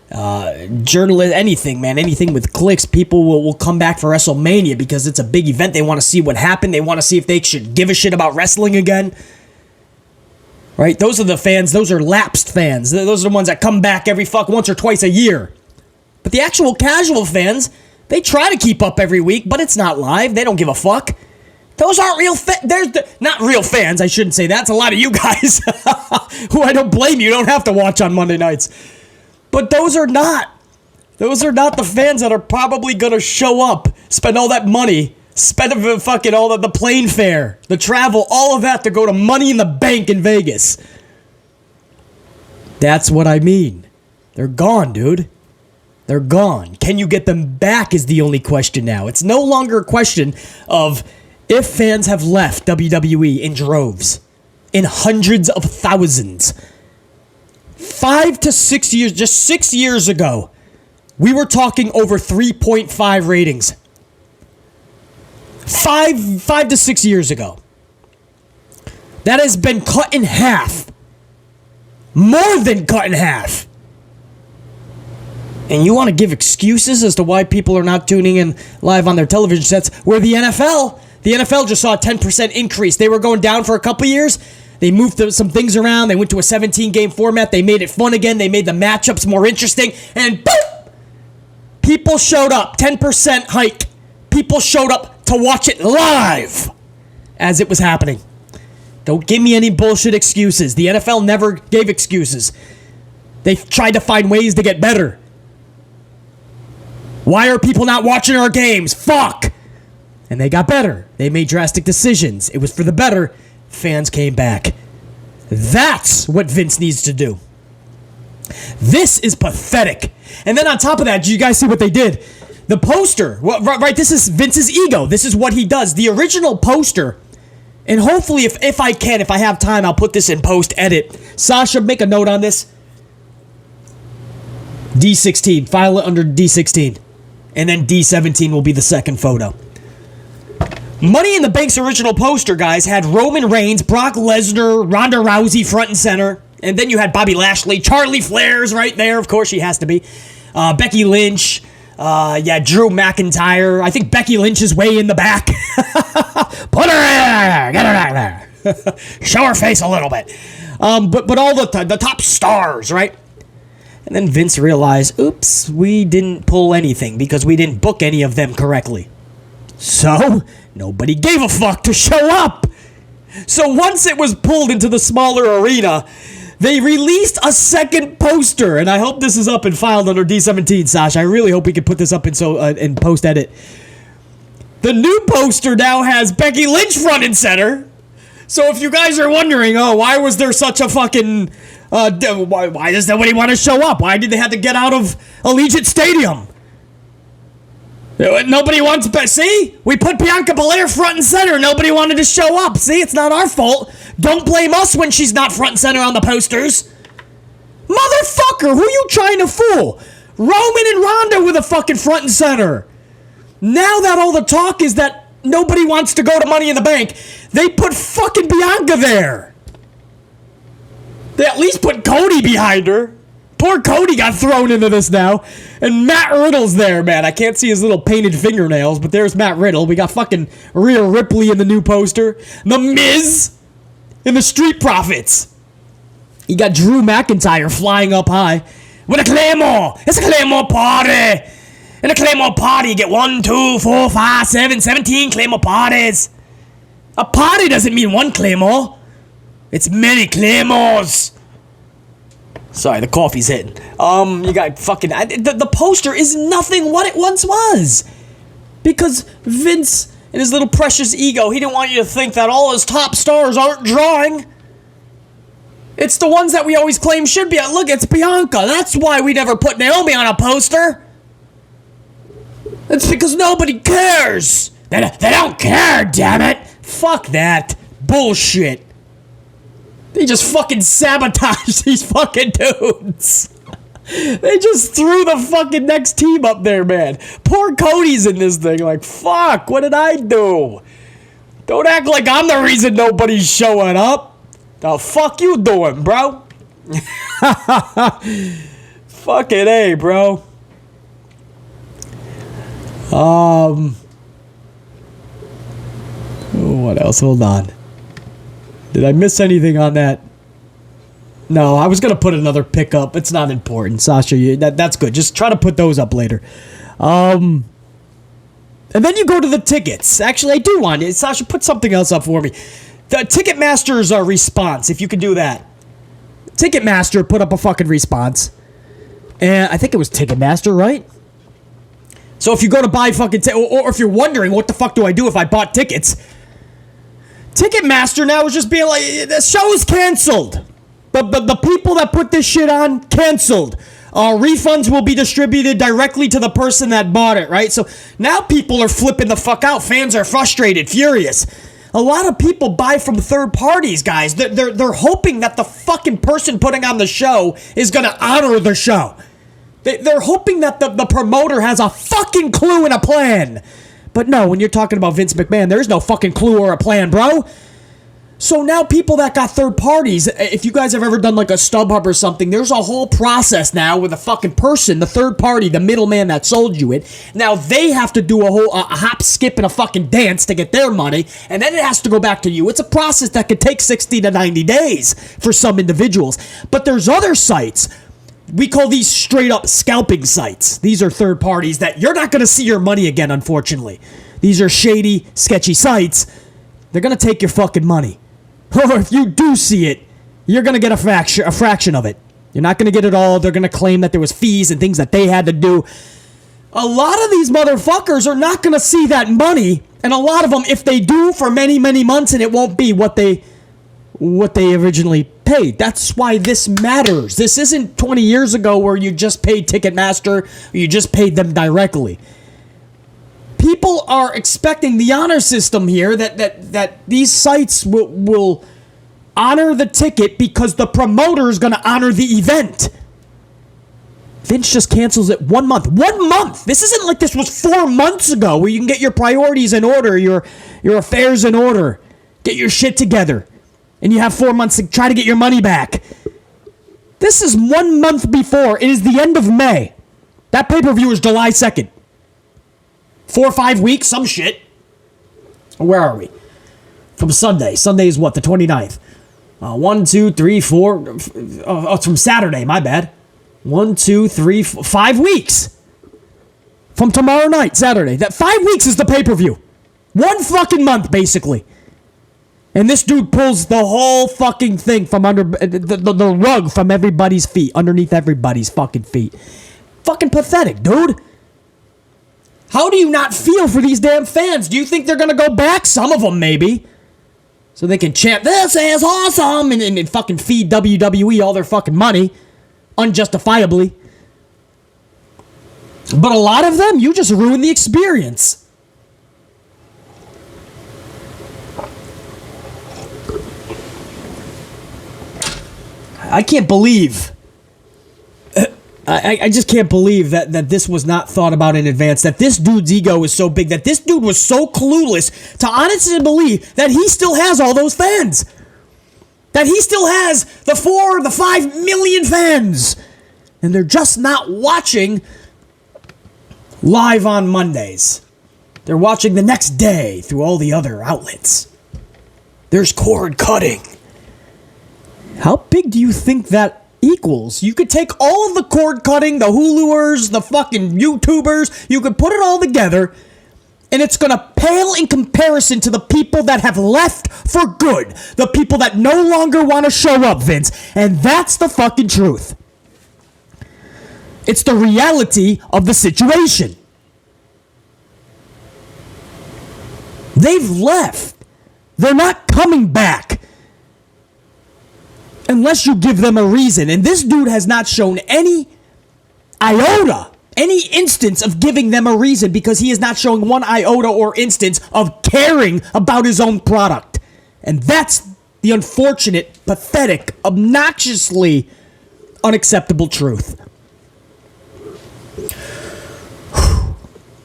journalists, anything, man. Anything with clicks, people will come back for WrestleMania because it's a big event. They want to see what happened. They want to see if they should give a shit about wrestling again. Right? Those are the fans. Those are lapsed fans. Those are the ones that come back every once or twice a year. But the actual casual fans, they try to keep up every week, but it's not live. They don't give a fuck. Those aren't real not real fans, I shouldn't say that. It's a lot of you guys who I don't blame you. Don't have to watch on Monday nights. But those are not the fans that are probably going to show up, spend all that money, spend fucking all the plane fare, the travel, all of that to go to Money in the Bank in Vegas. That's what I mean. They're gone, dude. They're gone. Can you get them back is the only question now. It's no longer a question of if fans have left WWE in droves, in hundreds of thousands. 5 to 6 years, just 6 years ago, we were talking over 3.5 ratings. 5 to 6 years ago. That has been cut in half. More than cut in half. And you want to give excuses as to why people are not tuning in live on their television sets, where the NFL just saw a 10% increase. They were going down for a couple years. They moved some things around. They went to a 17-game format. They made it fun again. They made the matchups more interesting. And boom! People showed up. 10% hike. People showed up to watch it live as it was happening. Don't give me any bullshit excuses. The NFL never gave excuses. They tried to find ways to get better. Why are people not watching our games? Fuck! And they got better. They made drastic decisions. It was for the better. Fans came back. That's what Vince needs to do. This is pathetic. And then on top of that, did you guys see what they did? The poster. Well, right, this is Vince's ego. This is what he does. The original poster, and hopefully if I have time, I'll put this in post-edit. Sasha, make a note on this. D16. File it under D16. And then D17 will be the second photo. Money in the Bank's original poster, guys, had Roman Reigns, Brock Lesnar, Ronda Rousey front and center. And then you had Bobby Lashley, Charlie Flair's right there. Of course, she has to be. Becky Lynch. Drew McIntyre. I think Becky Lynch is way in the back. Put her in there. Get her back there. Show her face a little bit. But all the top stars, right? And then Vince realized, oops, we didn't pull anything because we didn't book any of them correctly. So, nobody gave a fuck to show up. So once it was pulled into the smaller arena, they released a second poster. And I hope this is up and filed under D17, Sasha. I really hope we can put this up in post-edit. The new poster now has Becky Lynch front and center. So if you guys are wondering, why was there such a fucking... why does nobody want to show up? Why did they have to get out of Allegiant Stadium? Nobody wants... See? We put Bianca Belair front and center. Nobody wanted to show up. See? It's not our fault. Don't blame us when she's not front and center on the posters. Motherfucker, who you trying to fool? Roman and Ronda were the fucking front and center. Now that all the talk is that nobody wants to go to Money in the Bank, they put fucking Bianca there. They at least put Cody behind her. Poor Cody got thrown into this now. And Matt Riddle's there, man. I can't see his little painted fingernails, but there's Matt Riddle. We got fucking Rhea Ripley in the new poster. The Miz in the Street Profits. You got Drew McIntyre flying up high with a Claymore. It's a Claymore party. In a Claymore party, you get 1, 2, 4, 5, 7, 17 Claymore parties. A party doesn't mean one Claymore. It's many Claymores. Sorry, the coffee's hitting. You got fucking... The poster is nothing what it once was. Because Vince, in his little precious ego, he didn't want you to think that all his top stars aren't drawing. It's the ones that we always claim should be. Look, it's Bianca. That's why we never put Naomi on a poster. It's because nobody cares. They don't care, damn it. Fuck that. Bullshit. They just fucking sabotage these fucking dudes. They just threw the fucking next team up there, man. Poor Cody's in this thing. Like, fuck, what did I do? Don't act like I'm the reason nobody's showing up. The fuck you doing, bro? Fucking A, bro. What else? Hold on. Did I miss anything on that? No, I was going to put another pick up. It's not important. Sasha, that's good. Just try to put those up later. And then you go to the tickets. Actually, I do want it. Sasha, put something else up for me. The Ticketmaster's response, if you could do that. Ticketmaster put up a fucking response. And I think it was Ticketmaster, right? So if you go to buy fucking or if you're wondering what the fuck do I do if I bought tickets, Ticketmaster now is just being like, the show is canceled. The people that put this shit on, canceled. Refunds will be distributed directly to the person that bought it, right? So now people are flipping the fuck out. Fans are frustrated, furious. A lot of people buy from third parties, guys. They're hoping that the fucking person putting on the show is going to honor the show. They're hoping that the promoter has a fucking clue and a plan. But no, when you're talking about Vince McMahon, there's no fucking clue or a plan, bro. So now people that got third parties, if you guys have ever done like a StubHub or something, there's a whole process now with a fucking person, the third party, the middleman that sold you it. Now they have to do a whole hop, skip, and a fucking dance to get their money, and then it has to go back to you. It's a process that could take 60 to 90 days for some individuals. But there's other sites. We call these straight up scalping sites. These are third parties that you're not going to see your money again, unfortunately. These are shady, sketchy sites. They're going to take your fucking money. Or if you do see it, you're going to get a fraction of it. You're not going to get it all. They're going to claim that there was fees and things that they had to do. A lot of these motherfuckers are not going to see that money. And a lot of them, if they do for many, many months, and it won't be what they originally paid. That's why this matters. This isn't 20 years ago where you just paid Ticketmaster or you just paid them directly. People are expecting the honor system here that these sites will honor the ticket because the promoter is going to honor the event. Vince just cancels it 1 month. 1 month! This isn't like this was 4 months ago where you can get your priorities in order, your affairs in order, get your shit together. And you have 4 months to try to get your money back. This is 1 month before. It is the end of May. That pay-per-view is July 2nd. 4 or 5 weeks, some shit. Where are we? From Sunday. Sunday is what, the 29th? 1, 2, 3, 4. Oh, it's from Saturday, my bad. 1, 2, 3, 4, 5 weeks. From tomorrow night, Saturday. That 5 weeks is the pay-per-view. 1 fucking month, basically. And this dude pulls the whole fucking thing from under the rug from everybody's feet, underneath everybody's fucking feet. Fucking pathetic, dude. How do you not feel for these damn fans? Do you think they're gonna go back? Some of them, maybe. So they can chant, "This is awesome," and fucking feed WWE all their fucking money. Unjustifiably. But a lot of them, you just ruin the experience. I can't believe, I just can't believe that this was not thought about in advance, that this dude's ego is so big, that this dude was so clueless to honestly believe that he still has all those fans. That he still has the 4, the 5 million fans. And they're just not watching live on Mondays. They're watching the next day through all the other outlets. There's cord cutting. How big do you think that equals? You could take all of the cord cutting, the Huluers, the fucking YouTubers, you could put it all together, and it's gonna pale in comparison to the people that have left for good. The people that no longer want to show up, Vince. And that's the fucking truth. It's the reality of the situation. They've left. They're not coming back. Unless you give them a reason. And this dude has not shown any iota any instance of giving them a reason, because he is not showing one iota or instance of caring about his own product. And that's the unfortunate, pathetic, obnoxiously unacceptable truth.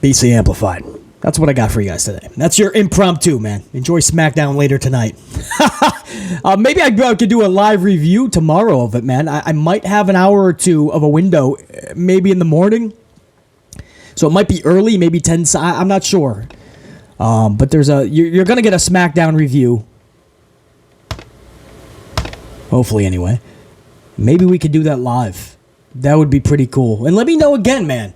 BC Amplified. That's what I got for you guys today. That's your impromptu, man. Enjoy SmackDown later tonight. Maybe I could do a live review tomorrow of it, man. I might have an hour or two of a window, maybe in the morning. So it might be early, maybe 10. I'm not sure. But there's you're going to get a SmackDown review. Hopefully, anyway. Maybe we could do that live. That would be pretty cool. And let me know again, man.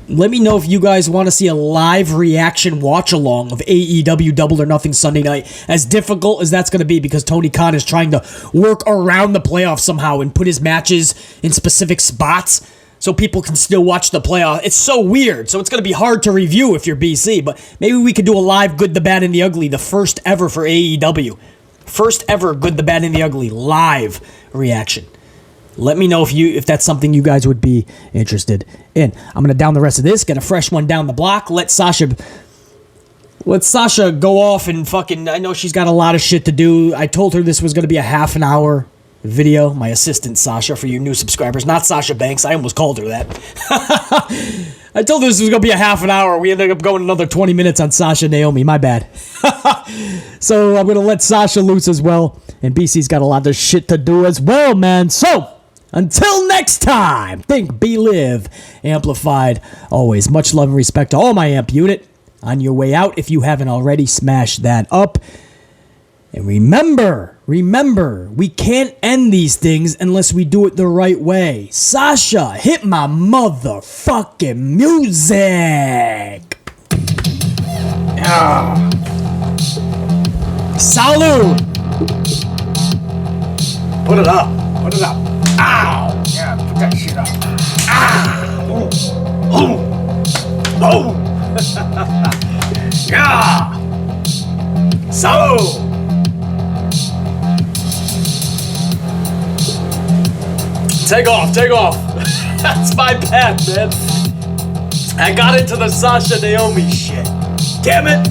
Let me know if you guys want to see a live reaction watch-along of AEW Double or Nothing Sunday night. As difficult as that's going to be, because Tony Khan is trying to work around the playoffs somehow and put his matches in specific spots so people can still watch the playoff. It's so weird, so it's going to be hard to review if you're BC, but maybe we could do a live Good, the Bad, and the Ugly, the first ever for AEW. First ever Good, the Bad, and the Ugly live reaction. Let me know if that's something you guys would be interested in. I'm going to down the rest of this, get a fresh one down the block, let Sasha go off and fucking, I know she's got a lot of shit to do. I told her this was going to be a half an hour video. My assistant, Sasha, for you new subscribers. Not Sasha Banks. I almost called her that. I told her this was going to be a half an hour. We ended up going another 20 minutes on Sasha and Naomi. My bad. So I'm going to let Sasha loose as well. And BC's got a lot of shit to do as well, man. So until next time, think, be, live, amplified. Always much love and respect to all my amp unit. On your way out, if you haven't already, smash that up. And remember, we can't end these things unless we do it the right way. Sasha, hit my motherfucking music. Ah. Salud. Put it up. Ow! Yeah, put that shit up. Ah! Oh! Yeah! Salud! Take off. That's my bad, man. I got into the Sasha Naomi shit. Damn it!